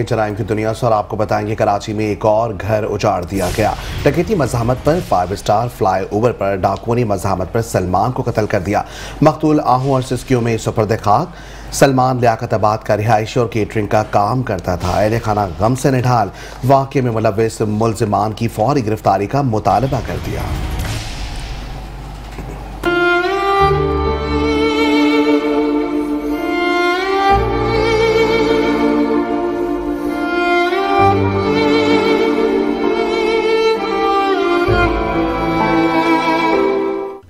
जराइम की दुनिया से और आपको बताएंगे कराची में एक और घर उजाड़ दिया गया। डकैती मज़ाहमत पर 5 स्टार फ्लाईओवर पर डाकुओं ने मज़ाहमत पर सलमान को कत्ल कर दिया। मकतूल आहू और सिस्कियों में सुपर्द खाक। सलमान लियाकताबाद का रिहायशी और केटरिंग का काम करता था। अहले खाना गम से निढाल वाक़े में मुलव्विस मुल्ज़िमान की फौरी गिरफ्तारी का मुतालबा कर दिया।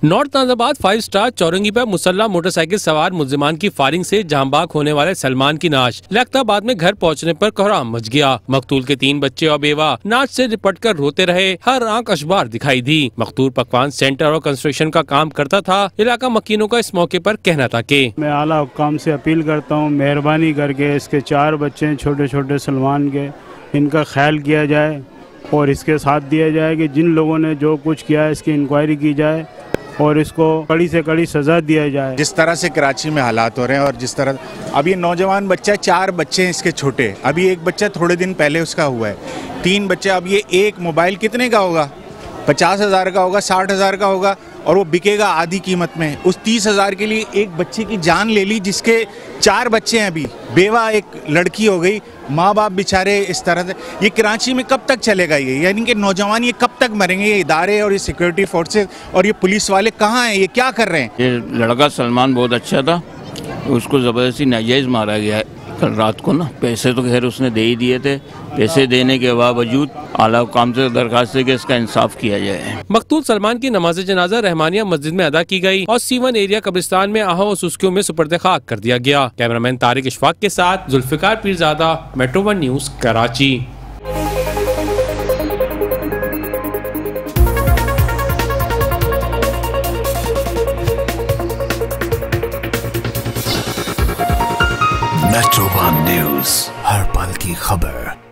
नॉर्थ नाजाबाद 5 स्टार चौरंगी पर मुसल्ला मोटरसाइकिल सवार मुल्जिमान की फायरिंग से जांबाग होने वाले सलमान की नाश। लियाकताबाद में घर पहुंचने पर कोहराम मच गया। मकतूल के 3 बच्चे और बेवा नाच से लिपट कर रोते रहे। हर आंख अशबार दिखाई दी। मकतूल पकवान सेंटर और कंस्ट्रक्शन का काम करता था। इलाका मकीनों का इस मौके पर कहना था कि मैं आला हुक्काम से अपील करता हूँ, मेहरबानी करके इसके 4 बच्चे हैं छोटे छोटे सलमान के, इनका ख्याल किया जाए और इसके साथ दिया जाए कि जिन लोगों ने जो कुछ किया है इसकी इंक्वायरी की जाए और इसको कड़ी से कड़ी सज़ा दिया जाए। जिस तरह से कराची में हालात हो रहे हैं और जिस तरह अब ये नौजवान बच्चा 4 बच्चे हैं इसके छोटे, अभी एक बच्चा थोड़े दिन पहले उसका हुआ है, 3 बच्चे। अब ये एक मोबाइल कितने का होगा? 50,000 का होगा, 60,000 का होगा और वो बिकेगा आधी कीमत में। उस 30,000 के लिए एक बच्चे की जान ले ली, जिसके 4 बच्चे हैं, अभी बेवा एक लड़की हो गई, माँ बाप बेचारे इस तरह से। ये कराची में कब तक चलेगा ये? यानी कि नौजवान ये कब तक मरेंगे? ये इदारे और ये सिक्योरिटी फोर्सेस और ये पुलिस वाले कहाँ हैं? ये क्या कर रहे हैं? ये लड़का सलमान बहुत अच्छा था, उसको ज़बरदस्ती नाजायज़ मारा गया है कल रात को ना। पैसे तो खैर उसने दे ही दिए थे, पैसे देने के बावजूद आला हुक्काम से दरखास्त है कि इसका इंसाफ किया जाए। मकतूल सलमान की नमाज जनाजा रहमानिया मस्जिद में अदा की गई और C1 एरिया कब्रिस्तान में आहू और सुस्कियों में सुपर्द खाक कर दिया गया। कैमरामैन तारिक इशफाक के साथ Zulfiqar Pirzada, metro 1 news, Karachi. Metro 1 news, हर पल की खबर।